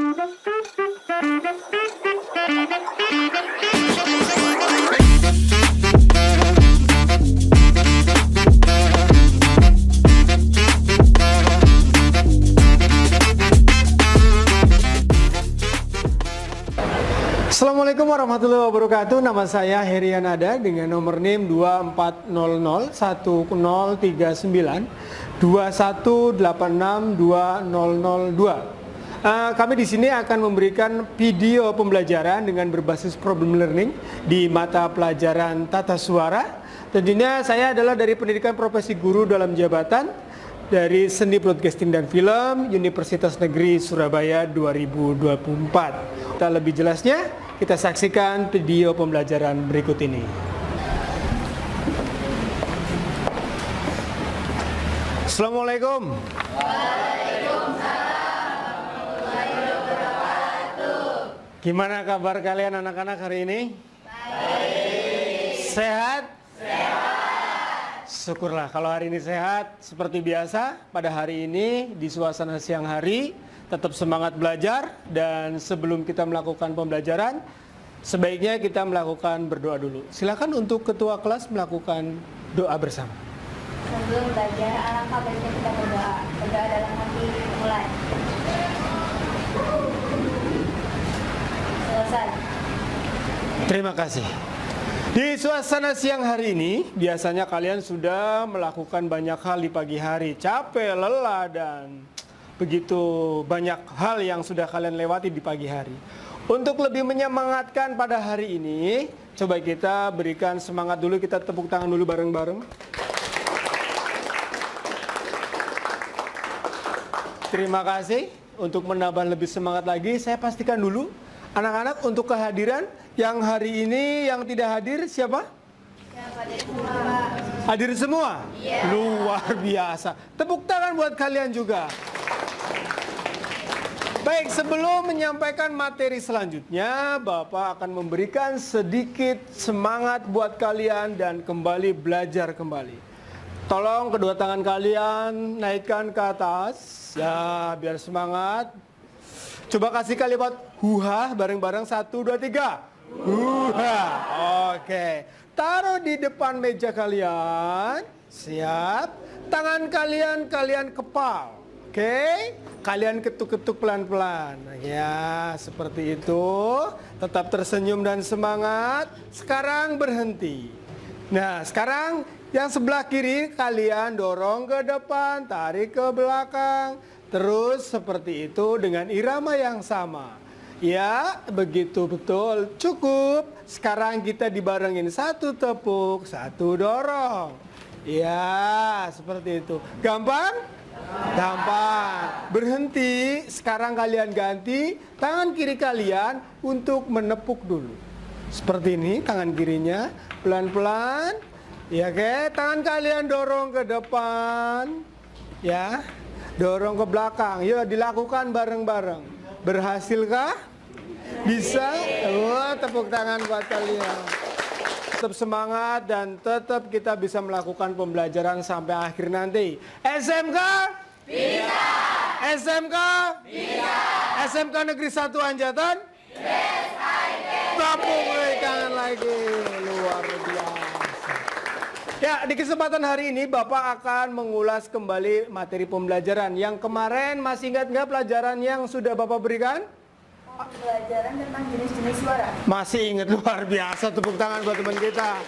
Assalamualaikum warahmatullahi wabarakatuh. Nama saya Heri Yanada dengan nomor NIM 24001039 218620002. Kami di sini akan memberikan video pembelajaran dengan berbasis problem learning di mata pelajaran tata suara. Tentunya saya adalah dari pendidikan profesi guru dalam jabatan dari Seni Broadcasting dan Film Universitas Negeri Surabaya 2024. Kita lebih jelasnya, kita saksikan video pembelajaran berikut ini. Assalamualaikum. Gimana kabar kalian anak-anak hari ini? Baik. Sehat? Sehat. Syukurlah kalau hari ini sehat. Seperti biasa pada hari ini di suasana siang hari tetap semangat belajar, dan sebelum kita melakukan pembelajaran sebaiknya kita melakukan berdoa dulu. Silakan untuk ketua kelas melakukan doa bersama. Sebelum belajar, alangkah baiknya kita berdoa. Berdoa dalam hati, mulai. Selesai. Terima kasih. Di suasana siang hari ini biasanya kalian sudah melakukan banyak hal di pagi hari, capek, lelah, dan begitu banyak hal yang sudah kalian lewati di pagi hari. Untuk lebih menyemangatkan pada hari ini, coba kita berikan semangat dulu, kita tepuk tangan dulu bareng-bareng. Terima kasih. Untuk menambah lebih semangat lagi, saya pastikan dulu anak-anak untuk kehadiran yang hari ini yang tidak hadir siapa? Hadir semua? Yeah. Luar biasa. Tepuk tangan buat kalian juga. Baik, sebelum menyampaikan materi selanjutnya, Bapak akan memberikan sedikit semangat buat kalian dan kembali belajar kembali. Tolong kedua tangan kalian naikkan ke atas, ya biar semangat. Coba kasih kalimat huha bareng-bareng, 1, 2, 3. Huha, oke. Taruh di depan meja kalian, siap. Tangan kalian kepal. Oke, kalian ketuk-ketuk pelan-pelan. Ya, seperti itu. Tetap tersenyum dan semangat. Sekarang berhenti. Nah, sekarang yang sebelah kiri kalian dorong ke depan, tarik ke belakang. Terus seperti itu dengan irama yang sama. Ya, begitu betul. Cukup. Sekarang kita dibarengin, 1 tepuk, 1 dorong. Ya, seperti itu. Gampang? Gampang. Berhenti. Sekarang kalian ganti tangan kiri kalian untuk menepuk dulu. Seperti ini tangan kirinya, pelan-pelan. Ya, oke. Tangan kalian dorong ke depan. Ya. Dorong ke belakang. Yuk dilakukan bareng-bareng. Berhasilkah? Bisa? Wah, tepuk tangan buat kalian. Tetap semangat dan tetap kita bisa melakukan pembelajaran sampai akhir nanti. SMK? Bisa. SMK? Bisa. SMK Negeri 1 Anjatan? Bisa. Tepuk tangan lagi. Luar biasa. Ya, di kesempatan hari ini Bapak akan mengulas kembali materi pembelajaran. Yang kemarin masih ingat nggak pelajaran yang sudah Bapak berikan? Pembelajaran tentang jenis-jenis suara. Masih ingat, luar biasa. Tepuk tangan buat teman kita.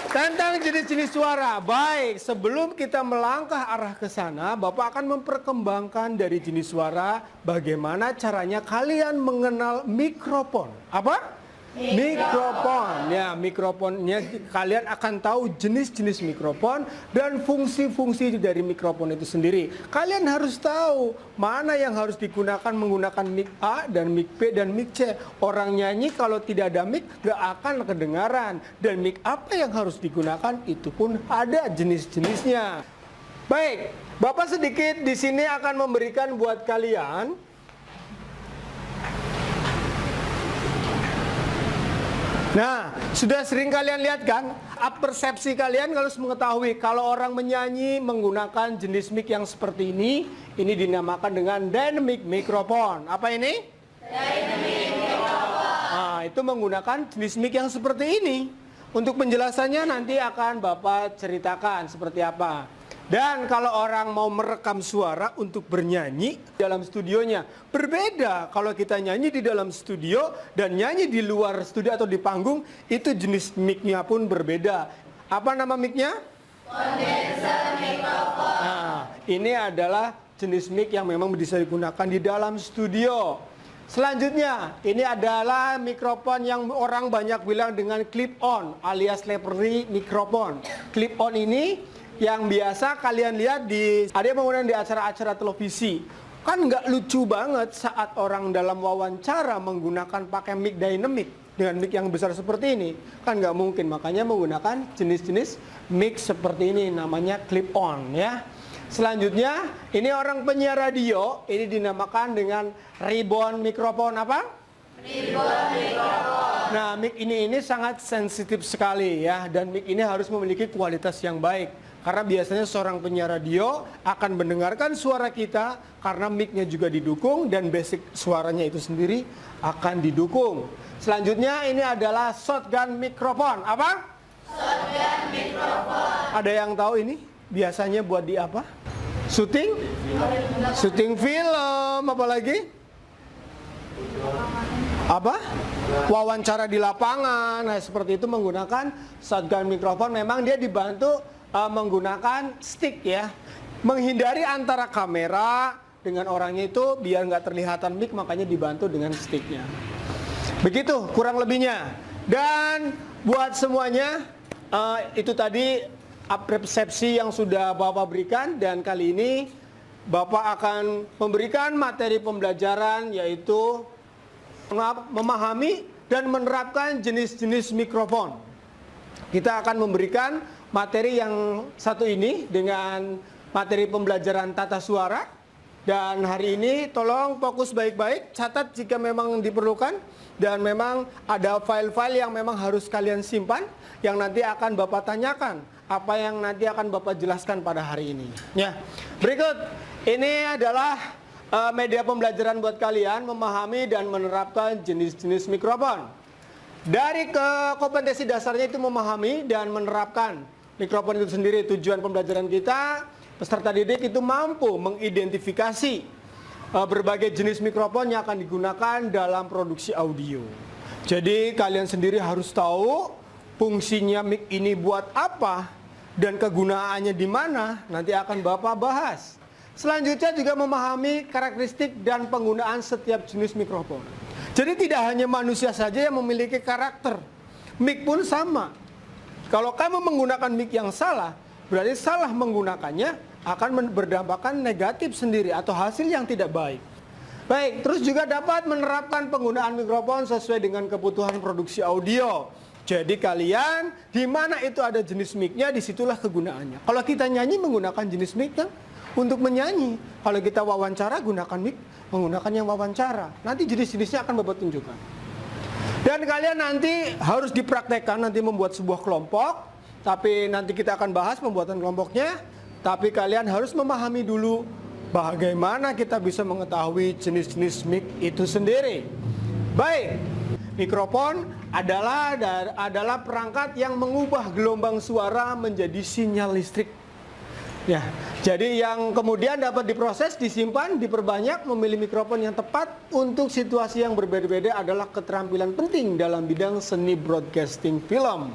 Tentang jenis-jenis suara. Baik, sebelum kita melangkah arah ke sana, Bapak akan memperkembangkan dari jenis suara bagaimana caranya kalian mengenal mikrofon. Apa? Mikrofon. Ya, mikrofonnya kalian akan tahu jenis-jenis mikrofon dan fungsi-fungsi dari mikrofon itu sendiri. Kalian harus tahu mana yang harus digunakan menggunakan mic A dan mic B dan mic C. Orang nyanyi kalau tidak ada mic gak akan kedengaran. Dan mic apa yang harus digunakan itu pun ada jenis-jenisnya. Baik, Bapak sedikit di sini akan memberikan buat kalian. Nah, sudah sering kalian lihat kan? Persepsi kalian harus mengetahui kalau orang menyanyi menggunakan jenis mic yang seperti ini ini dinamakan dengan dynamic microphone. Apa ini? Dynamic microphone. Nah, itu menggunakan jenis mic yang seperti ini. Untuk penjelasannya nanti akan Bapak ceritakan seperti apa. Dan kalau orang mau merekam suara untuk bernyanyi dalam studionya, berbeda kalau kita nyanyi di dalam studio dan nyanyi di luar studio atau di panggung, itu jenis mic-nya pun berbeda. Apa nama mic-nya? Condenser microphone. Nah, ini adalah jenis mic yang memang bisa digunakan di dalam studio. Selanjutnya, ini adalah mikrofon yang orang banyak bilang dengan clip-on alias lepery mikrofon. Clip-on ini yang biasa kalian lihat ada yang menggunakan di acara-acara televisi. Kan nggak lucu banget saat orang dalam wawancara menggunakan pakai mic dynamic dengan mic yang besar seperti ini. Kan nggak mungkin, makanya menggunakan jenis-jenis mic seperti ini, namanya clip-on ya. Selanjutnya, ini orang penyiar radio, ini dinamakan dengan ribbon mikrofon apa? Ribbon mikrofon. Nah, mic ini sangat sensitif sekali ya, dan mic ini harus memiliki kualitas yang baik. Karena biasanya seorang penyiar radio akan mendengarkan suara kita karena mic-nya juga didukung dan basic suaranya itu sendiri akan didukung. Selanjutnya, ini adalah shotgun mikrofon. Apa? Shotgun mikrofon. Ada yang tahu ini? Biasanya buat di apa? Syuting film, apa lagi? Apa? Wawancara di lapangan. Nah, seperti itu menggunakan shotgun mikrofon. Memang dia dibantu menggunakan stick ya. Menghindari antara kamera dengan orangnya itu biar nggak terlihatan mic, makanya dibantu dengan sticknya. Begitu kurang lebihnya. Dan buat semuanya itu tadi persepsi yang sudah Bapak berikan, dan kali ini Bapak akan memberikan materi pembelajaran yaitu memahami dan menerapkan jenis-jenis mikrofon. Kita akan memberikan materi yang satu ini dengan materi pembelajaran tata suara, dan hari ini tolong fokus baik-baik, catat jika memang diperlukan, dan memang ada file-file yang memang harus kalian simpan yang nanti akan Bapak tanyakan, apa yang nanti akan Bapak jelaskan pada hari ini. Ya, berikut ini adalah media pembelajaran buat kalian memahami dan menerapkan jenis-jenis mikrofon. Dari kompetensi dasarnya itu memahami dan menerapkan mikrofon itu sendiri. Tujuan pembelajaran kita, peserta didik itu mampu mengidentifikasi berbagai jenis mikrofon yang akan digunakan dalam produksi audio. Jadi kalian sendiri harus tahu fungsinya mic ini buat apa dan kegunaannya di mana, nanti akan Bapak bahas. Selanjutnya juga memahami karakteristik dan penggunaan setiap jenis mikrofon. Jadi tidak hanya manusia saja yang memiliki karakter, mic pun sama. Kalau kamu menggunakan mic yang salah, berarti salah menggunakannya akan berdampak negatif sendiri atau hasil yang tidak baik. Baik, terus juga dapat menerapkan penggunaan mikrofon sesuai dengan kebutuhan produksi audio. Jadi kalian, di mana itu ada jenis mic-nya, disitulah kegunaannya. Kalau kita nyanyi menggunakan jenis mic kan untuk menyanyi. Kalau kita wawancara gunakan mic, menggunakan yang wawancara. Nanti jenis-jenisnya akan Bapak tunjukkan. Dan kalian nanti harus dipraktekkan, nanti membuat sebuah kelompok. Tapi nanti kita akan bahas pembuatan kelompoknya. Tapi kalian harus memahami dulu bagaimana kita bisa mengetahui jenis-jenis mic itu sendiri. Baik, mikrofon adalah perangkat yang mengubah gelombang suara menjadi sinyal listrik. Ya, jadi yang kemudian dapat diproses, disimpan, diperbanyak. Memilih mikrofon yang tepat untuk situasi yang berbeda-beda adalah keterampilan penting dalam bidang seni broadcasting film.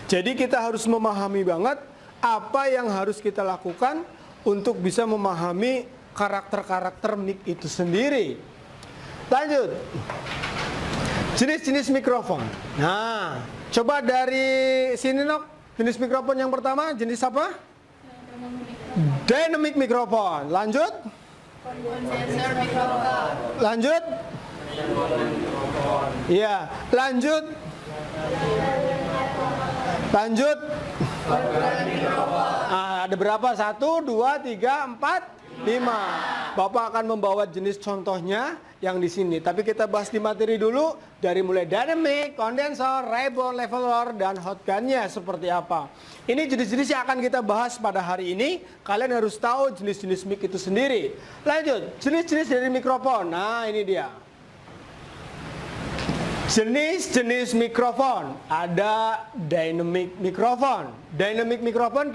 Jadi kita harus memahami banget apa yang harus kita lakukan untuk bisa memahami karakter-karakter mic itu sendiri. Lanjut. Jenis-jenis mikrofon. Nah, coba dari sini Nok. Jenis mikrofon yang pertama, jenis apa? Dynamic mikrofon. Lanjut. Condenser mikrofon. Lanjut. Iya, lanjut. Lanjut. Ada berapa? 1, 2, 3, 4, 5. Bapak akan membawa jenis contohnya yang di sini. Tapi kita bahas di materi dulu dari mulai dynamic, kondensor, rebound, leveler, dan hot gun-nya seperti apa. Ini jenis-jenis yang akan kita bahas pada hari ini. Kalian harus tahu jenis-jenis mic itu sendiri. Lanjut, jenis-jenis dari mikrofon. Nah, ini dia. Jenis-jenis mikrofon. Ada dynamic mikrofon. Dynamic mikrofon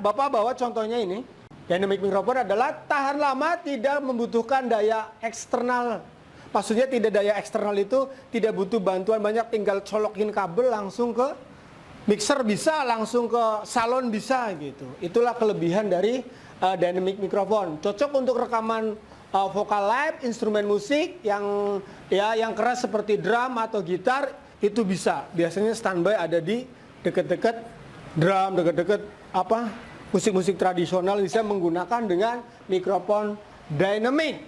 Bapak bawa contohnya ini. Dynamic mikrofon adalah tahan lama, tidak membutuhkan daya eksternal. Maksudnya tidak daya eksternal itu tidak butuh bantuan banyak, tinggal colokin kabel langsung ke mixer bisa, langsung ke salon bisa gitu. Itulah kelebihan dari dynamic mikrofon. Cocok untuk rekaman vokal live, instrumen musik yang keras seperti drum atau gitar itu bisa. Biasanya standby ada di dekat-dekat drum, dekat-dekat musik-musik tradisional bisa menggunakan dengan mikrofon dynamic.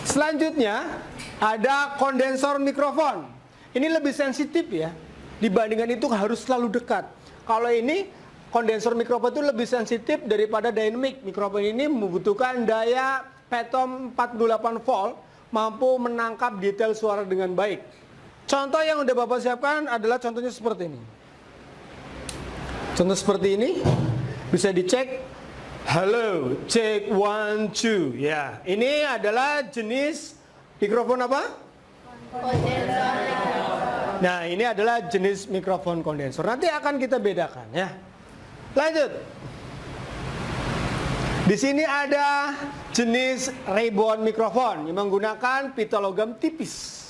Selanjutnya ada kondensor mikrofon. Ini lebih sensitif ya. Dibandingkan itu harus selalu dekat. Kalau ini kondensor mikrofon itu lebih sensitif daripada dynamic. Mikrofon ini membutuhkan daya petom 48 volt, mampu menangkap detail suara dengan baik. Contoh yang udah Bapak siapkan adalah contohnya seperti ini. Contoh seperti ini. Bisa dicek. Halo, cek 1, 2. Ya, ini adalah jenis mikrofon apa? Kondensor. Nah, ini adalah jenis mikrofon kondensor. Nanti akan kita bedakan ya. Lanjut. Di sini ada jenis rebound mikrofon yang menggunakan pita logam tipis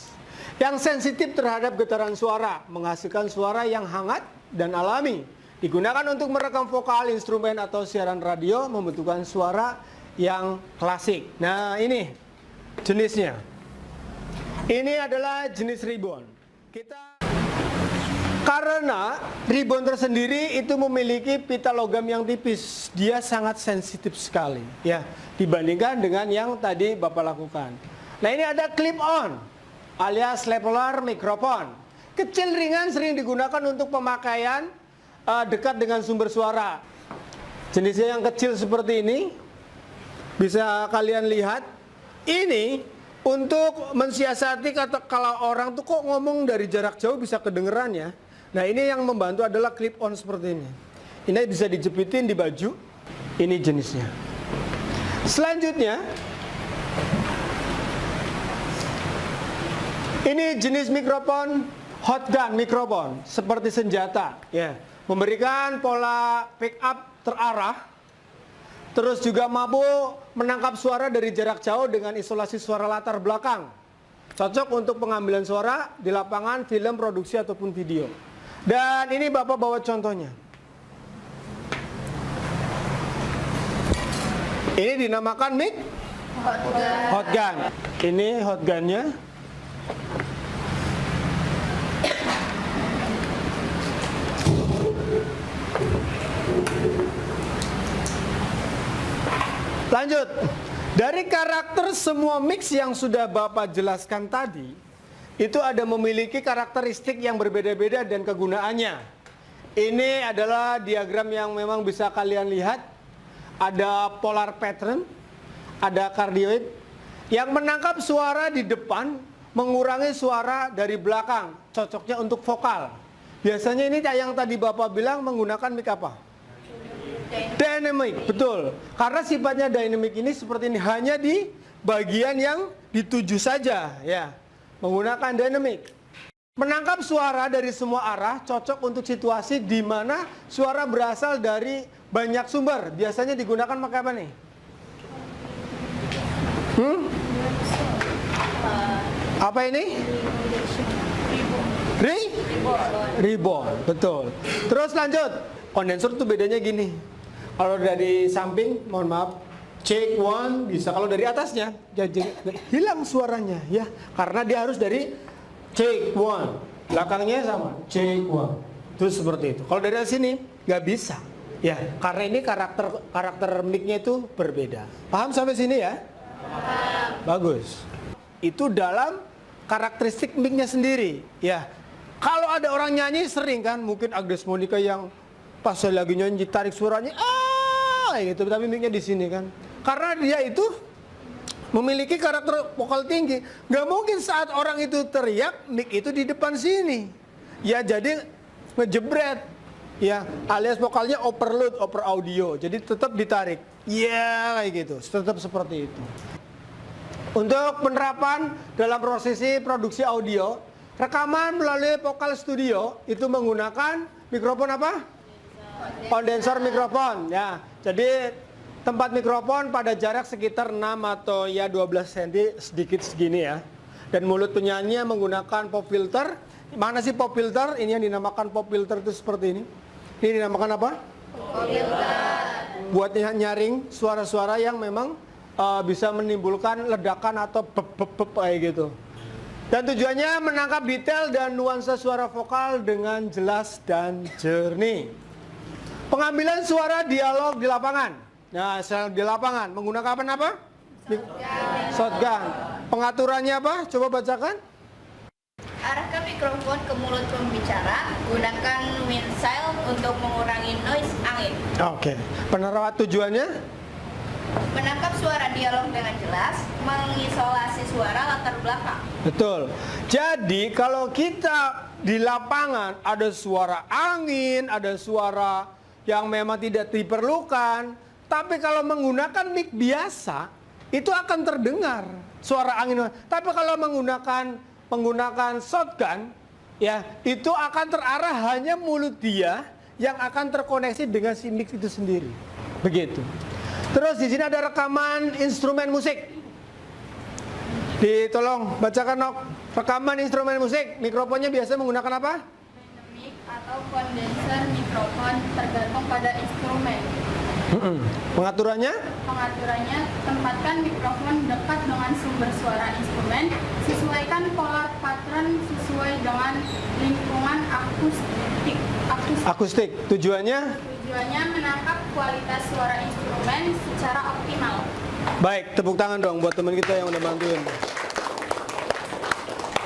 yang sensitif terhadap getaran suara, menghasilkan suara yang hangat dan alami. Digunakan untuk merekam vokal, instrumen, atau siaran radio, membutuhkan suara yang klasik. Nah, ini jenisnya. Ini adalah jenis rebound. Karena rebound tersendiri itu memiliki pita logam yang tipis, dia sangat sensitif sekali, ya, dibandingkan dengan yang tadi Bapak lakukan. Nah, ini ada clip on, alias leveler mikrofon. Kecil, ringan, sering digunakan untuk pemakaian dekat dengan sumber suara. Jenisnya yang kecil seperti ini, bisa kalian lihat. Ini untuk mensiasati kalau orang tuh kok ngomong dari jarak jauh bisa kedengeran ya. Nah, ini yang membantu adalah clip on seperti ini. Ini bisa dijepitin di baju. Ini jenisnya. Selanjutnya, ini jenis mikrofon hot gun mikrofon, seperti senjata ya. Memberikan pola pick up terarah, terus juga mampu menangkap suara dari jarak jauh dengan isolasi suara latar belakang. Cocok untuk pengambilan suara di lapangan, film, produksi, ataupun video. Dan ini Bapak bawa contohnya. Ini dinamakan mic hot gun. Ini hot gunnya. Lanjut, dari karakter semua mix yang sudah Bapak jelaskan tadi, itu ada memiliki karakteristik yang berbeda-beda dan kegunaannya. Ini adalah diagram yang memang bisa kalian lihat. Ada polar pattern, ada cardioid, yang menangkap suara di depan, mengurangi suara dari belakang, cocoknya untuk vokal. Biasanya ini yang tadi Bapak bilang menggunakan mic apa? Dynamic, betul. Karena sifatnya dynamic ini seperti ini, hanya di bagian yang dituju saja, ya. Menggunakan dynamic. Menangkap suara dari semua arah, cocok untuk situasi di mana suara berasal dari banyak sumber. Biasanya digunakan pakai apa nih? Apa ini? Rebound, betul. Terus lanjut. Kondensor tuh bedanya gini. Kalau dari samping, mohon maaf, cek 1 bisa. Kalau dari atasnya, hilang suaranya, ya. Karena dia harus dari cek 1. Belakangnya sama, cek 1. Terus seperti itu. Kalau dari sini, nggak bisa, ya. Karena ini karakter mic-nya itu berbeda. Paham sampai sini ya? Paham. Bagus. Itu dalam karakteristik mic-nya sendiri, ya. Kalau ada orang nyanyi sering kan, mungkin Agnes Monica yang pas saya lagi nyanyi tarik suaranya kayak gitu, tapi mic-nya di sini kan. Karena dia itu memiliki karakter vokal tinggi. Nggak mungkin saat orang itu teriak, mic itu di depan sini. Ya jadi ngejebret. Ya, alias vokalnya overload, over audio. Jadi tetap ditarik. Ya, kayak gitu. Tetap seperti itu. Untuk penerapan dalam prosesi produksi audio, rekaman melalui vokal studio itu menggunakan mikrofon apa? Kondensor mikrofon. Ya, jadi tempat mikrofon pada jarak sekitar 6 atau ya 12 cm sedikit segini ya. Dan mulut penyanyi menggunakan pop filter. Mana sih pop filter? Ini yang dinamakan pop filter itu seperti ini. Ini dinamakan apa? Pop filter. Buat nyaring suara-suara yang memang bisa menimbulkan ledakan atau bep kayak gitu. Dan tujuannya menangkap detail dan nuansa suara vokal dengan jelas dan jernih. Pengambilan suara dialog di lapangan. Nah, di lapangan menggunakan apa? Shotgun. Pengaturannya apa? Coba bacakan. Arahkan mikrofon ke mulut pembicara, gunakan windshield untuk mengurangi noise angin. Oke. Penerawat tujuannya? Menangkap suara dialog dengan jelas, mengisolasi suara latar belakang. Betul. Jadi kalau kita di lapangan ada suara angin, ada suara yang memang tidak diperlukan, tapi kalau menggunakan mic biasa itu akan terdengar suara angin. Tapi kalau menggunakan shotgun, ya itu akan terarah hanya mulut dia yang akan terkoneksi dengan si mic itu sendiri. Begitu. Terus di sini ada rekaman instrumen musik. Tolong bacakan Nok. Rekaman instrumen musik, mikrofonnya biasa menggunakan apa? Mic atau kondenser mikrofon tergantung pada instrumen. Pengaturannya? Pengaturannya, tempatkan mikrofon dekat dengan sumber suara instrumen, sesuaikan pola patron sesuai dengan lingkungan akustik. Tujuannya? Tujuannya menangkap kualitas suara instrumen secara optimal. Baik, tepuk tangan dong buat teman kita yang udah bantuin.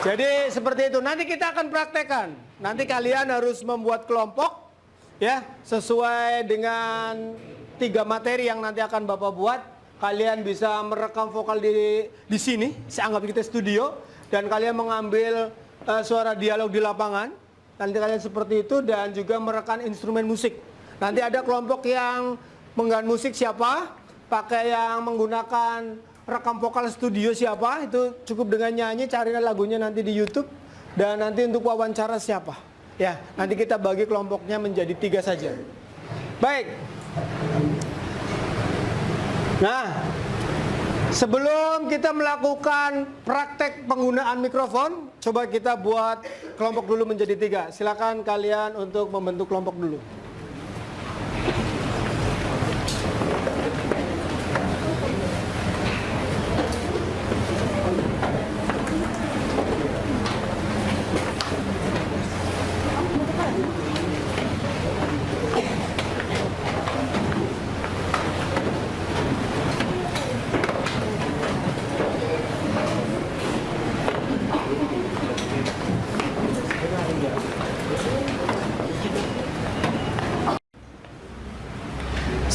Jadi seperti itu. Nanti kita akan praktekkan. Nanti kalian harus membuat kelompok, ya, sesuai dengan 3 materi yang nanti akan Bapak buat. Kalian bisa merekam vokal di sini, saya anggap kita studio, dan kalian mengambil suara dialog di lapangan. Nanti kalian seperti itu, dan juga merekam instrumen musik. Nanti ada kelompok yang menggunakan musik siapa, pakai yang menggunakan rekam vokal studio siapa, itu cukup dengan nyanyi, carilah lagunya nanti di YouTube. Dan nanti untuk wawancara siapa. Ya, nanti kita bagi kelompoknya menjadi 3 saja. Baik. Nah, sebelum kita melakukan praktek penggunaan mikrofon, coba kita buat kelompok dulu menjadi 3. Silakan kalian untuk membentuk kelompok dulu.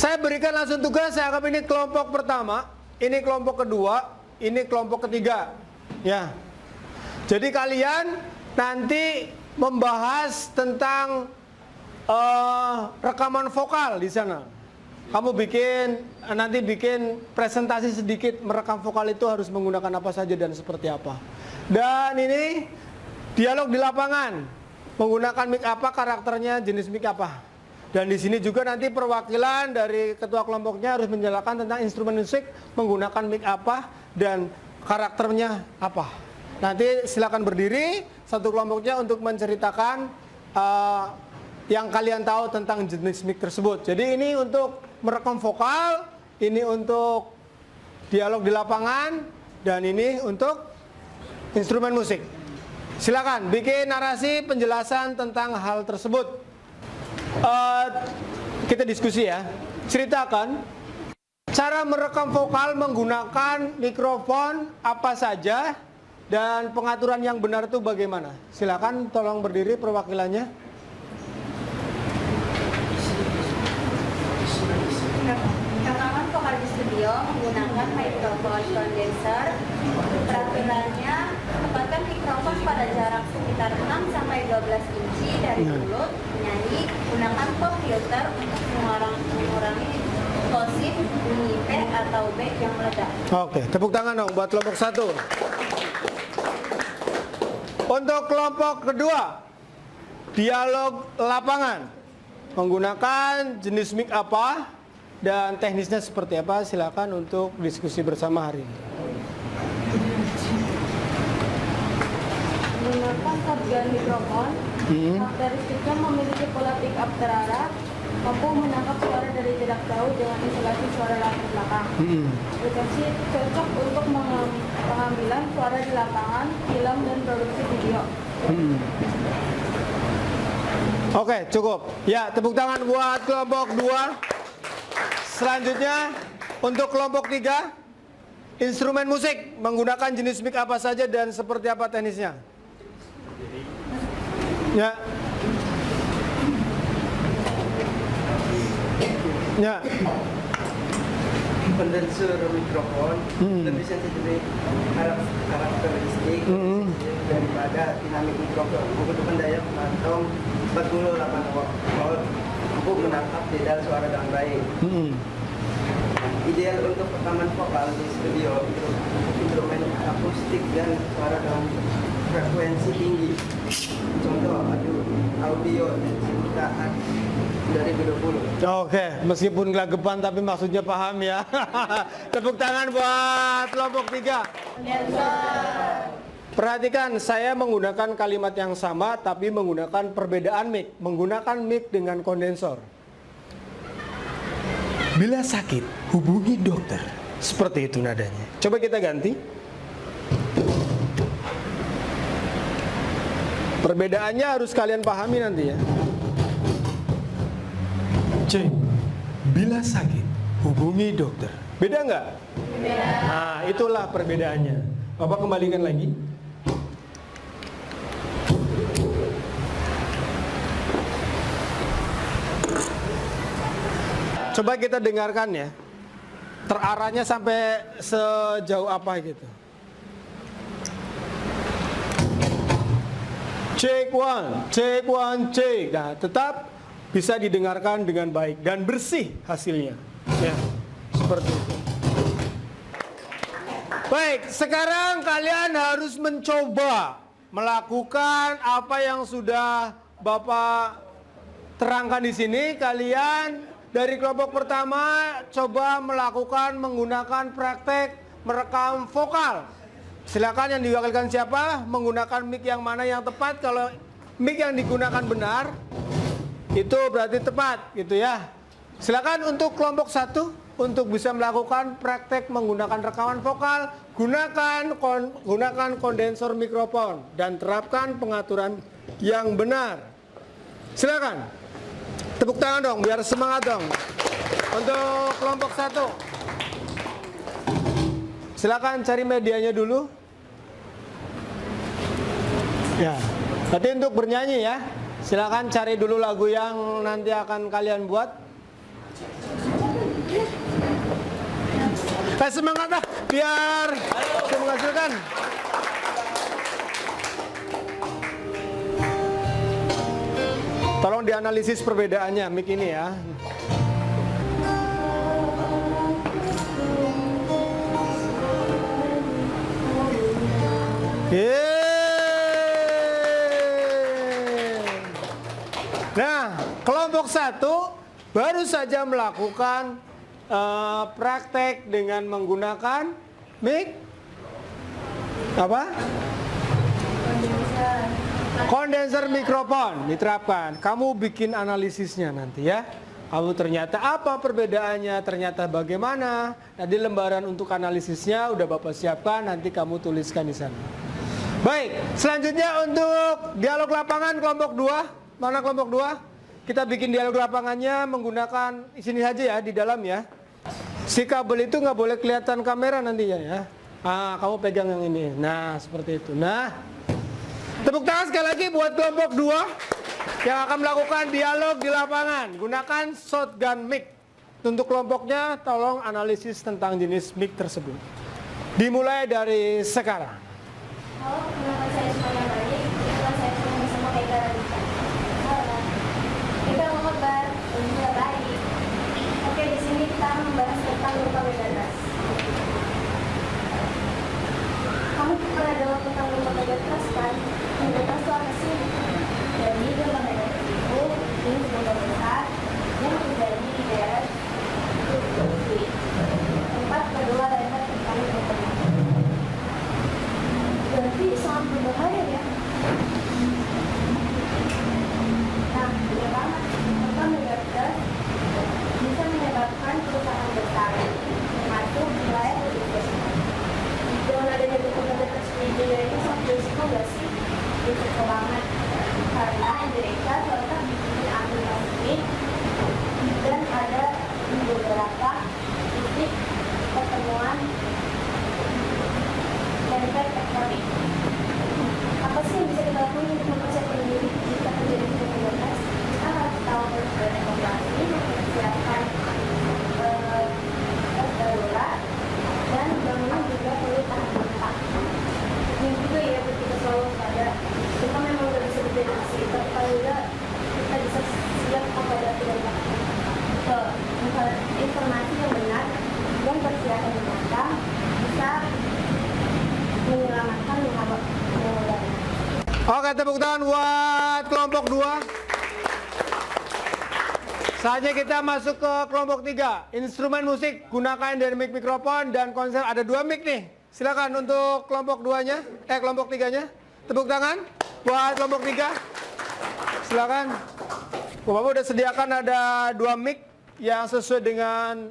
Saya berikan langsung tugas, saya anggap ini kelompok pertama, ini kelompok kedua, ini kelompok ketiga. Ya. Jadi kalian nanti membahas tentang rekaman vokal di sana. Kamu nanti bikin presentasi sedikit, merekam vokal itu harus menggunakan apa saja dan seperti apa. Dan ini dialog di lapangan, menggunakan mic apa, karakternya, jenis mic apa. Dan di sini juga nanti perwakilan dari ketua kelompoknya harus menjelaskan tentang instrumen musik, menggunakan mic apa dan karakternya apa. Nanti silakan berdiri satu kelompoknya untuk menceritakan yang kalian tahu tentang jenis mic tersebut. Jadi ini untuk merekam vokal, ini untuk dialog di lapangan, dan ini untuk instrumen musik. Silakan bikin narasi penjelasan tentang hal tersebut. Kita diskusi ya. Ceritakan cara merekam vokal menggunakan mikrofon apa saja dan pengaturan yang benar itu bagaimana. Silakan tolong berdiri perwakilannya. Rekaman vokal di studio video menggunakan mikrofon kondenser. Peraturannya, tempatkan mikrofon pada jarak sekitar 6-12 inci dari mulut penyanyi. Gunakan pop filter untuk mengurangi gosip, bunyi P atau B yang meledak. Oke, tepuk tangan dong buat kelompok 1. Untuk kelompok kedua, dialog lapangan. Menggunakan jenis mic apa dan teknisnya seperti apa, silakan untuk diskusi bersama hari ini. Menggunakan shotgun mikrofon, karakteristiknya memiliki pola pick up terarah, mampu menangkap suara dari jarak jauh dengan isolasi suara latar belakang. Aplikasi cocok untuk pengambilan suara di lapangan, film, dan produksi video. Oke, cukup. Ya, tepuk tangan buat kelompok 2. Selanjutnya, untuk kelompok 3, instrumen musik menggunakan jenis mic apa saja dan seperti apa teknisnya? Ya. Ya. Kondenser mikrofon lebih sensitif karakteristik daripada dinamik mikrofon, membutuhkan daya kantong 48 volt untuk menangkap pedal suara dengan baik. Ideal untuk rekaman vokal di studio, instrumen akustik dan suara dengan frekuensi tinggi. Contoh audio ciptaan dari 20. Oke, meskipun gelagapan tapi maksudnya paham ya. Tepuk tangan buat kelompok 3. Perhatikan, saya menggunakan kalimat yang sama tapi menggunakan perbedaan mic. Menggunakan mic dengan kondensor. Bila sakit, hubungi dokter. Seperti itu nadanya. Coba kita ganti. Perbedaannya harus kalian pahami nanti ya. C. Bila sakit, hubungi dokter. Beda nggak? Beda. Nah, itulah perbedaannya. Bapak kembalikan lagi. Coba kita dengarkan ya. Terarahnya sampai sejauh apa gitu. Check one, check one, check. Nah, tetap bisa didengarkan dengan baik dan bersih hasilnya. Ya, seperti itu. Baik, sekarang kalian harus mencoba melakukan apa yang sudah Bapak terangkan di sini. Kalian dari kelompok pertama coba melakukan menggunakan praktek merekam vokal. Silakan yang diwakilkan siapa, menggunakan mic yang mana yang tepat. Kalau mic yang digunakan benar, itu berarti tepat gitu ya. Silakan untuk kelompok 1 untuk bisa melakukan praktek menggunakan rekaman vokal, gunakan kondensor mikrofon dan terapkan pengaturan yang benar. Silakan. Tepuk tangan dong biar semangat dong. Untuk kelompok 1. Silakan cari medianya dulu. Ya. Nanti untuk bernyanyi ya. Silakan cari dulu lagu yang nanti akan kalian buat. Semangat lah biar bisa menghasilkan. Tolong dianalisis perbedaannya mic ini ya. Nah, kelompok 1 baru saja melakukan praktek dengan menggunakan mic apa? Kondenser mikrofon diterapkan. Kamu bikin analisisnya nanti ya. Kamu ternyata apa perbedaannya, ternyata bagaimana. Nah, di lembaran untuk analisisnya udah Bapak siapkan, nanti kamu tuliskan di sana. Baik, selanjutnya untuk dialog lapangan kelompok 2. Mana kelompok 2? Kita bikin dialog lapangannya menggunakan sini saja ya, di dalam ya. Si kabel itu nggak boleh kelihatan kamera nantinya ya. Kamu pegang yang ini. Nah, seperti itu. Nah, tepuk tangan sekali lagi buat kelompok 2 yang akan melakukan dialog di lapangan. Gunakan shotgun mic. Untuk kelompoknya, tolong analisis tentang jenis mic tersebut. Dimulai dari sekarang. Halo, kenapa saya semuanya baik? Itulah saya senang bersama Eka Radika. Halo. Eka apa kabar? Juga baik. Oke, di sini kita membahas tentang lupa bebas. Kamu pernah dengar tentang lupa bebas kan? Bebas itu apa sih? Jadi lupa bebas itu jenis lomba besar yang terjadi di daerah Turki. Tempat kedua adalah tentang lupa bebas. Berarti sangat berbahaya ya. Nah, benar banget. Lupa bebas bisa menyebabkan kerusakan besar, termasuk wilayah Indonesia. Dengan adanya bebas di Indonesia sangat berisiko nggak sih? Berisiko banget. Karena Indonesia terletak di sisi Asia Pasifik dan ada di beberapa titik pertemuan lempeng tektonik. Apa sih yang bisa kita lakukan untuk mempersiapkan diri jika terjadi bebas? Kita harus tahu berevaluasi, mempersiapkan darurat, dan bangunan juga perlu tahan gempa. Yang juga ya kita selalu pada kita memang udah bisa berdeteksi, tapi kalau udah kita bisa siap menghadapi dampak. Informasi yang benar dan persiapan yang matang bisa menyelamatkan nyawa banyak. Oke, tepuk tangan buat kelompok 2. Saatnya kita masuk ke kelompok 3. Instrumen musik, gunakan dynamic mikrofon dan konser. Ada 2 mic nih. Silakan untuk kelompok 2-nya, kelompok 3-nya. Tepuk tangan buat kelompok 3. Silakan. Bapak udah sediakan ada 2 mic yang sesuai dengan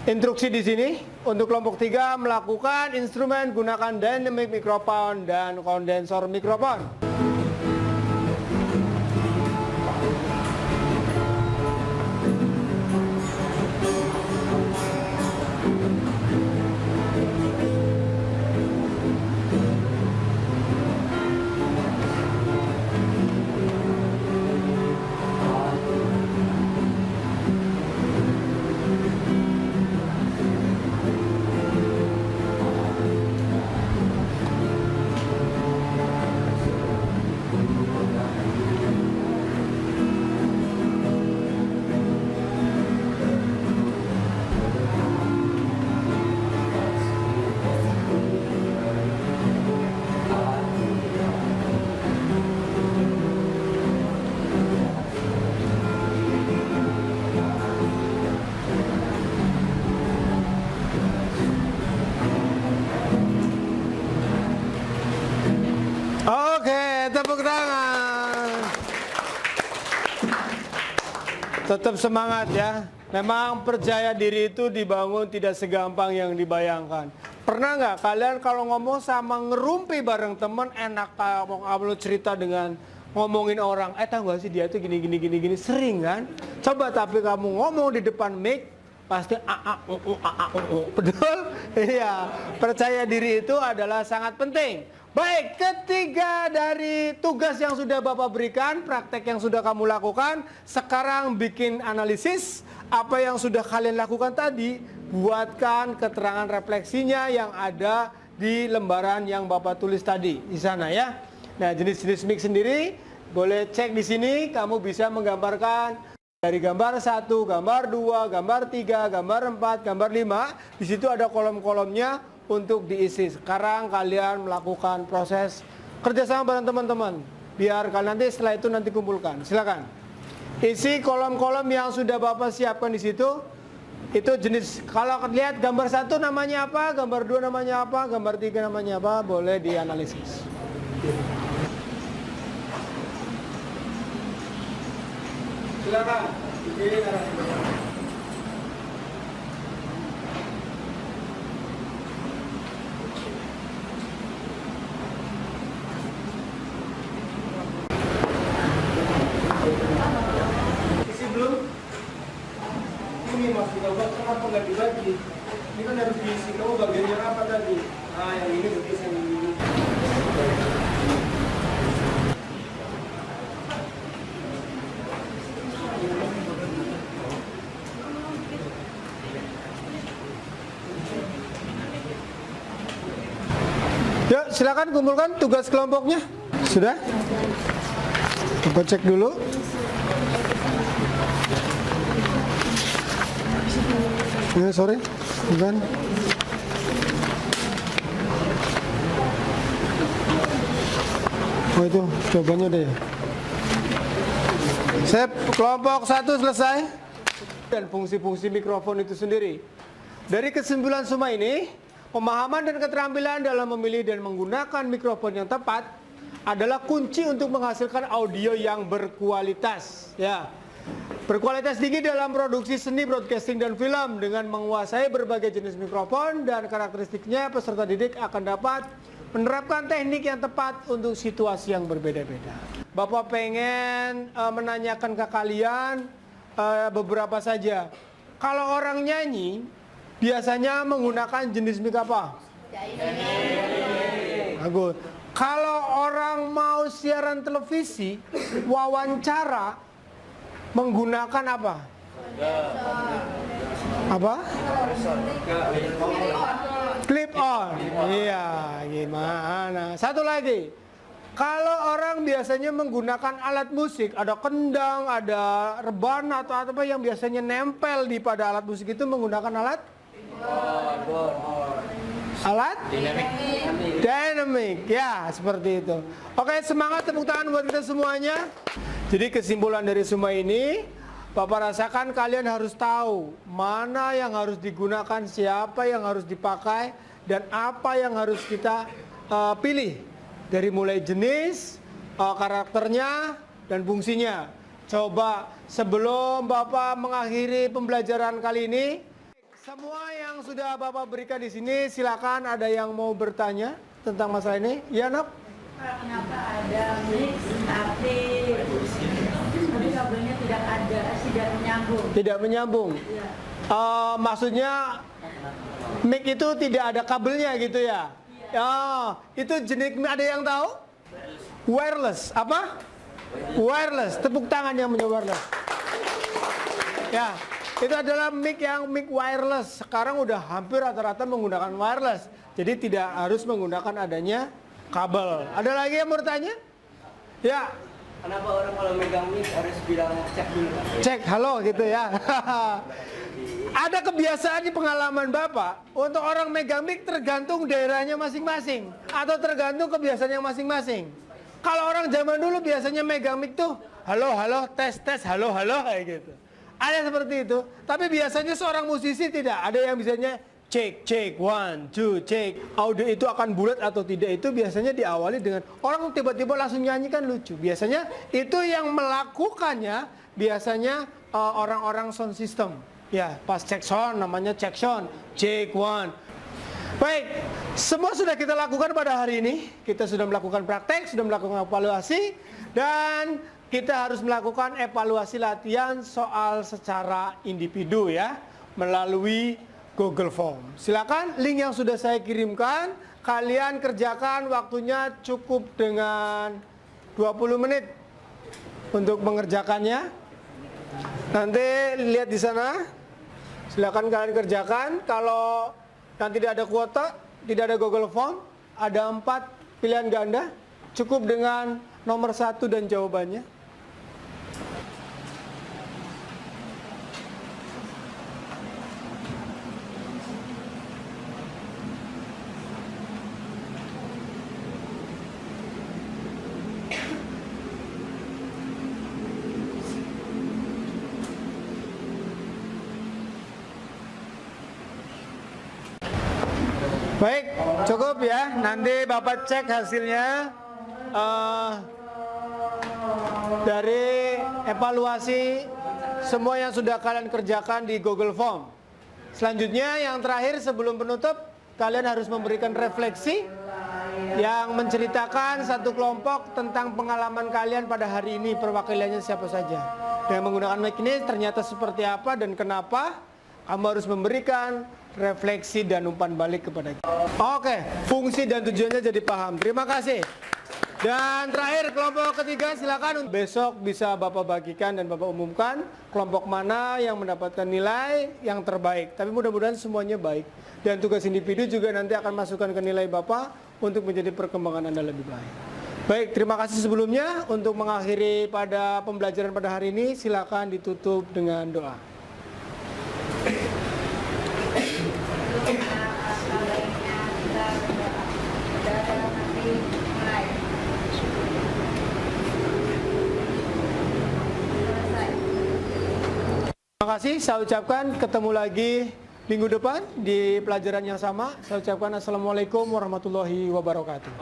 instruksi di sini. Untuk kelompok 3 melakukan instrumen gunakan dynamic mikrofon dan kondensor mikrofon. Oke, tepuk tangan. Tetap semangat ya. Memang percaya diri itu dibangun tidak segampang yang dibayangkan. Pernah nggak kalian kalau ngomong sama ngerumpi bareng temen enak kamu cerita dengan ngomongin orang, tahu gak sih dia tuh gini, sering kan? Coba tapi kamu ngomong di depan mic, pasti betul? Iya, percaya diri itu adalah sangat penting. Baik, ketiga dari tugas yang sudah Bapak berikan, praktek yang sudah kamu lakukan, sekarang bikin analisis apa yang sudah kalian lakukan tadi, buatkan keterangan refleksinya yang ada di lembaran yang Bapak tulis tadi di sana ya. Nah, jenis-jenis mic sendiri boleh cek di sini, kamu bisa menggambarkan dari gambar 1, gambar 2, gambar 3, gambar 4, gambar 5. Di situ ada kolom-kolomnya untuk diisi. Sekarang kalian melakukan proses kerjasama bareng teman-teman. Biar kalian nanti setelah itu nanti kumpulkan. Silakan. Isi kolom-kolom yang sudah Bapak siapkan di situ. Itu jenis, kalau lihat gambar 1 namanya apa, gambar 2 namanya apa, gambar 3 namanya apa, boleh dianalisis. Silakan. Ini narasi. Ini Mas, kenapa nggak dibagi? Ini kan harus diisi, kamu bagiannya apa tadi? Nah, yang ini berarti yang ini. silakan kumpulkan tugas kelompoknya. Sudah? Bapak cek dulu. Sorry, bukan. Oh itu jawabannya deh. Sip, kelompok 1 selesai. Dan fungsi-fungsi mikrofon itu sendiri. Dari kesimpulan semua ini, pemahaman dan keterampilan dalam memilih dan menggunakan mikrofon yang tepat adalah kunci untuk menghasilkan audio yang berkualitas. Ya, berkualitas tinggi dalam produksi seni broadcasting dan film. Dengan menguasai berbagai jenis mikrofon dan karakteristiknya, peserta didik akan dapat menerapkan teknik yang tepat untuk situasi yang berbeda-beda. Bapak pengen menanyakan ke kalian beberapa saja. Kalau orang nyanyi biasanya menggunakan jenis mic apa? Bagus. Kalau orang mau siaran televisi, wawancara menggunakan apa? Apa? Clip on. Iya, gimana? Satu lagi. Kalau orang biasanya menggunakan alat musik, ada kendang, ada rebana atau apa yang biasanya nempel di pada alat musik itu menggunakan alat? Alat? Dynamic. Ya, seperti itu. Oke, semangat, tepuk tangan buat kita semuanya. Jadi kesimpulan dari semua ini, Bapak rasakan kalian harus tahu mana yang harus digunakan, siapa yang harus dipakai, dan apa yang harus kita pilih. Dari mulai jenis, karakternya, dan fungsinya. Coba sebelum Bapak mengakhiri pembelajaran kali ini, semua yang sudah Bapak berikan di sini, silakan ada yang mau bertanya tentang masalah ini. Ya, Nok? Kenapa ada mix tapi kabelnya tidak menyambung? Tidak menyambung. Ya. Maksudnya mic itu tidak ada kabelnya gitu ya? Ya, itu jenis ada yang tahu? Wireless. Apa? Wireless. Tepuk tangan yang punya wireless. Ya, itu adalah mic wireless. Sekarang udah hampir rata-rata menggunakan wireless. Jadi tidak harus menggunakan adanya kabel. Ada lagi yang mau bertanya? Ya. Kenapa orang kalau megang mic harus bilang cek dulu? Cek, halo gitu ya. Ada kebiasaan di pengalaman Bapak, untuk orang megang mic tergantung daerahnya masing-masing atau tergantung kebiasaannya masing-masing. Kalau orang zaman dulu biasanya megang mic tuh halo, tes, halo, kayak gitu. Ada seperti itu. Tapi biasanya seorang musisi tidak. Ada yang biasanya cek, 1, 2, cek. Audio itu akan bulat atau tidak itu biasanya diawali dengan orang tiba-tiba langsung nyanyi, kan lucu. Biasanya itu yang melakukannya biasanya orang-orang sound system. Ya, pas cek sound namanya cek sound, cek 1. Baik, semua sudah kita lakukan pada hari ini. Kita sudah melakukan praktek, sudah melakukan evaluasi, dan kita harus melakukan evaluasi latihan soal secara individu ya, melalui Google Form. Silakan, link yang sudah saya kirimkan, kalian kerjakan, waktunya cukup dengan 20 menit untuk mengerjakannya. Nanti lihat di sana. Silakan kalian kerjakan. Kalau nanti tidak ada kuota, tidak ada Google Form, ada 4 pilihan ganda, cukup dengan nomor 1 dan jawabannya. Baik, cukup ya. Nanti Bapak cek hasilnya dari evaluasi semua yang sudah kalian kerjakan di Google Form. Selanjutnya yang terakhir sebelum penutup, kalian harus memberikan refleksi yang menceritakan satu kelompok tentang pengalaman kalian pada hari ini, perwakilannya siapa saja. Dengan menggunakan mic ini ternyata seperti apa dan kenapa. Kamu harus memberikan refleksi dan umpan balik kepada kita. Oke, fungsi dan tujuannya jadi paham. Terima kasih. Dan terakhir kelompok ketiga, silakan besok bisa Bapak bagikan dan Bapak umumkan kelompok mana yang mendapatkan nilai yang terbaik. Tapi mudah-mudahan semuanya baik. Dan tugas individu juga nanti akan masukkan ke nilai Bapak untuk menjadi perkembangan Anda lebih baik. Baik, terima kasih sebelumnya. Untuk mengakhiri pada pembelajaran pada hari ini, silakan ditutup dengan doa. Terima kasih, saya ucapkan ketemu lagi minggu depan di pelajaran yang sama. Saya ucapkan Assalamualaikum warahmatullahi wabarakatuh.